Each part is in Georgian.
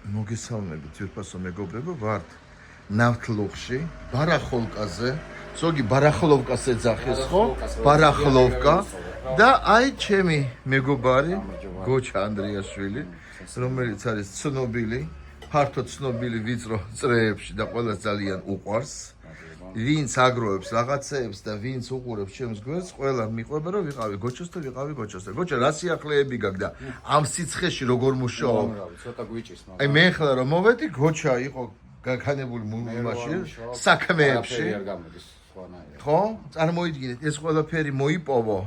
მოგესალმებით, ძვირფასო მეგობრებო, ვართ ნავთლუღში, ბარახოლკაზე, ზოგი ბარახლოვკას ეძახის, ხო? ბარახლოვკა და აი ჩემი მეგობარი გოჩა ანდრიაშვილი, რომელიც არის ცნობილი, ფართოდ ცნობილი ვიწრო წრეებში და ყველა ძალიან უყვარს. ვინც აგროვებს რაღაცეებს და ვინც უყურებს ჩემს გვერდს, ყველა მიყვება რომ ვიყავი გოჩოს და ვიყავი გოჩოს და გოჩა რა სიახლეები გაქვს და ამ სიცხეში როგორ მუშაობ? ცოტა გვიჭის, მაგრამ აი მე ხლა რომ მოვედი, გოჩა იყო გაქანებული მუმაში, საქმეებში. ხო? წარმოიდგინეთ, ეს ყველაფერი მოიპოვო,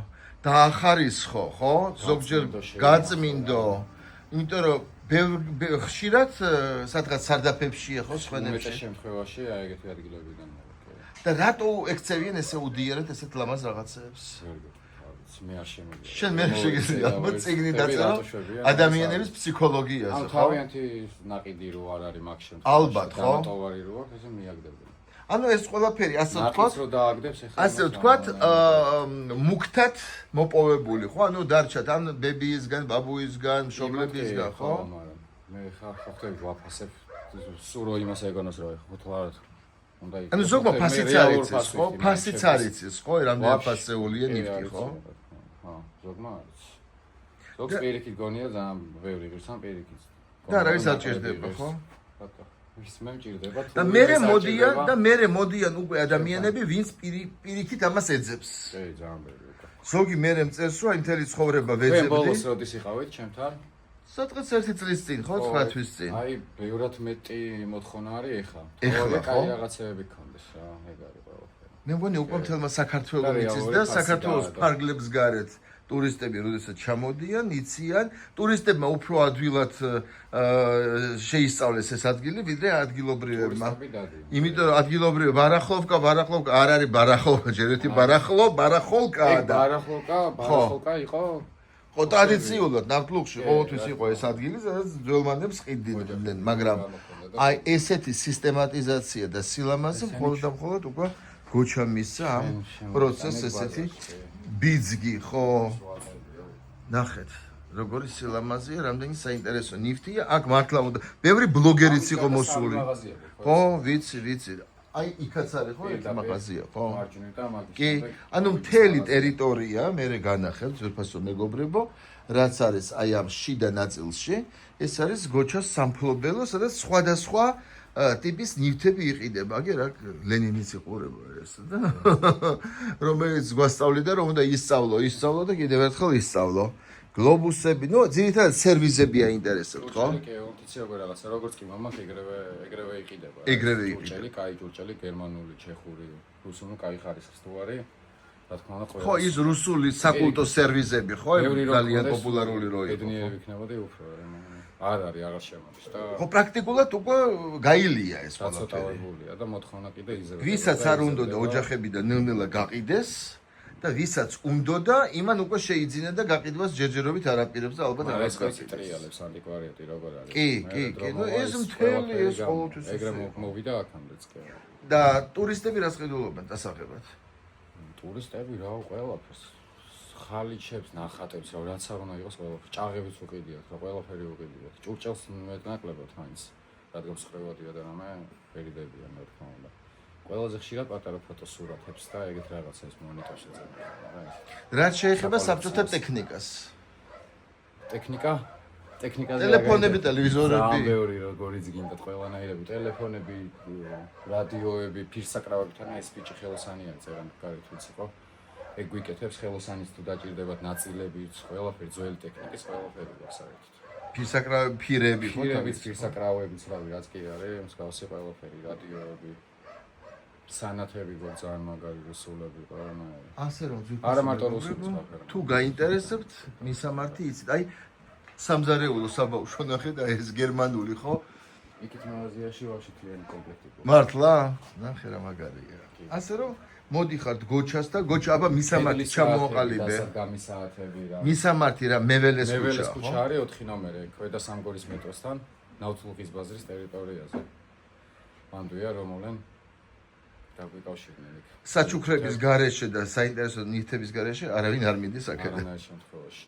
დაახარისხო, ხო? ზოგჯერ გაწმინდო. იმიტომ რომ ხშირად სადღაც სარდაფებშია ხო სხვენებში. მეტ შემთხვევაში აი ეგეთი ადგილებიდან და რატო ექცევიან ესე უდიერად ესეთ ლამაზ რაღაცეებს? მე არ შემიძლია. შენ მე შეგიძლია წიგნი დაწერო ადამიანების ფსიქოლოგიაზე, ხო? თავიანთი ნაყიდი რო არ არის მაგ შემთხვევაში. ალბათ, ხო? ტოვარი რო აქვს, ესე მიაგდებოდი. ანუ ეს ყველაფერი ასე ვთქვათ, რო დააგდებს ეხლა. ასე ვთქვათ, მუქთად მოპოვებული, ხო? ანუ დარჩათ ან ბებიისგან, ბაბუისგან, მშობლებისგან, ხო? მე ხა ხოხტები ვაფასებ. სურო იმას ეგონოს რო ხოთლად. ანუ ზოგმა ფასიც არ იცის, ხო? ფასიც არ იცის, ხო? რამდენი ფასეულია ნიფტი, ხო? ხო, ზოგმა არის. ზოგს პირიქით გონია ძალიან ბევრი ღირს ან პირიქით. და რა ის აჭირდება, ხო? ბატონო, ის მე მჭირდება თუ და მე მოდიან უკვე ადამიანები, ვინც პირიქით ამას ეძებს. კი, ძალიან ბევრი უკვე. ზოგი მე მწერს, რომ აი მთელი ცხოვრება მე ვეძებდი. ბოლოს როდის იყავით ჩემთან? სადღაც 1 წლის წინ, ხო, 9 თვის წინ. აი, ბევრად მეტი მოთხოვნა არის ეხა. ეხლა, ხო? აი, რაღაცეები გქონდეს რა, ეგ არის ყველაფერი. მე მგონი უკვე მთელმა საქართველოს იცის და საქართველოს ფარგლებს გარეთ ტურისტები როდესაც ჩამოდიან, იციან, ტურისტებმა უფრო ადვილად შეისწავლეს ეს ადგილი, ვიდრე ადგილობრივებმა. იმიტომ რომ ადგილობრივი ბარახლოვკა არ არის ბარახლოვკა, ჯერ ერთი ბარახოლკაა და ბარახოლკა იყო ხო, ტრადიციულად ნავთლუღში ყოველთვის იყო ეს ადგილი, სადაც ძველმანებს ყიდდნენ, მაგრამ აი ესეთი სისტემატიზაცია და სილამაზე მხოლოდ და მხოლოდ უკვე გოჩა მისცა ამ პროცესს ესეთი ბიძგი, ხო? ნახეთ, როგორი სილამაზეა, რამდენი საინტერესო ნიფტია, აქ მართლა უნდა ბევრი ბლოგერიც იყო მოსული. ხო, ვიცი. აი, იქაც არის ხო, ერთი მაღაზია, ხო? კი, ანუ მთელი ტერიტორია, მე განახებ, ძვირფასო მეგობრებო, რაც არის აი ამ შიდა ნაწილში, ეს არის გოჩას სამფლობელო, სადაც სხვადასხვა ტიპის ნივთები იყიდება. აგერ აქ ლენინიც იყურება ეს და რომელიც გვასწავლიდა, რომ უნდა ისწავლო და კიდევ ერთხელ ისწავლო. გლობუსები, ნუ ძირითადად სერვიზები აინტერესებთ, ხო? კი, უთიცი როგორ რაღაცა, როგორც კი მამაკ ეგრევე იყიდება. ეგრევე იყიდება. კაი ჭურჭელი, გერმანული, ჩეხური, რუსული, კაი ხარისხის თუ არის. რა თქმა უნდა, ყველა. ხო, ის რუსული საკულტო სერვიზები, ხო, ძალიან პოპულარული რო იყო. ბედნიერები იქნებოდა უფრო, არ არის, აღარ შემოდის და ხო, პრაქტიკულად უკვე გაილია ეს ყველაფერი. დაცოტავებულია და მოთხოვნა კიდე იზრდება. ვისაც არ უნდა და ოჯახებიდან ნელ-ნელა გაყიდეს და ვისაც უნდა და იმან უკვე შეიძინა და გაყიდვას ჯერჯერობით არ აპირებს და ალბათ არ გასწავლებს. ტრიალებს ანტიკვარიატი როგორ არის? კი, ნუ ეს მთელი ეს ყოველთვის ეგრე მოვიდა აქამდეც კი. და ტურისტები რას ყიდულობენ დასახებად? ტურისტები რა ყველაფერს ხალიჩებს, ნახატებს, რაც არ უნდა იყოს ყველაფერი. ჭაღებიც უყიდიათ, რა ყველაფერი უყიდიათ. ჭურჭელს მეტნაკლებად მაინც. რადგან სხრივადია და რამე ფერიდებიან, რა თქმა უნდა. ყველაზე ხშირად პატარა ფოტოსურათებს და ეგეთ რაღაცას მონიტორს ეძებიან. რაც შეეხება საბჭოთა ტექნიკას. ტექნიკაზე ტელეფონები, ტელევიზორები, ბევრი როგორიც გინდათ ყველანაირები, ტელეფონები, რადიოები, ფირსაკრავები, თან ეს ბიჭი ხელოსანია წერან გარეთ ვიცი ხო? ეგ გვიკეთებს ხელოსანის თუ დაჭირდებათ ნაწილები, ყველაფერი ძველი ტექნიკის ყველაფერი აქვს საერთოდ. ფირსაკრავები, ფირები, ხო? ფირსაკრავებიც რავი, რაც კი არის, მსგავსი ყველაფერი, რადიოები, სანათები გვაქვს ძალიან მაგარი რუსულები, ყველანაირი. ასე რომ არა მარტო რუსულიც ვაფერებ. თუ გაინტერესებთ, მისამართი იცით, აი სამზარეულო საბავშვო ნახე და ეს გერმანული, ხო? იქით მაღაზიაში ვაფშე თლიანი კომპლექტი. მართლა? ნახე რა მაგარია. ასე რომ მოდიხართ გოჩას და გოჩა აბა მისამართი ჩამოაყალიბე. გამისაათები რა. მისამართი რა მეველეს ქუჩა, ხო? მეველეს ქუჩა არის 4 ნომერი, ქვედა სამგორის მეტროსთან, ნავთლუღის ბაზრის ტერიტორიაზე. მანდუია რომელენ დაგვიკავშირდნენ იქ. საჩუქრების გარეშე და საინტერესო ნივთების გარეშე არავინ არ მიდის აქედან. არანაირ შემთხვევაში.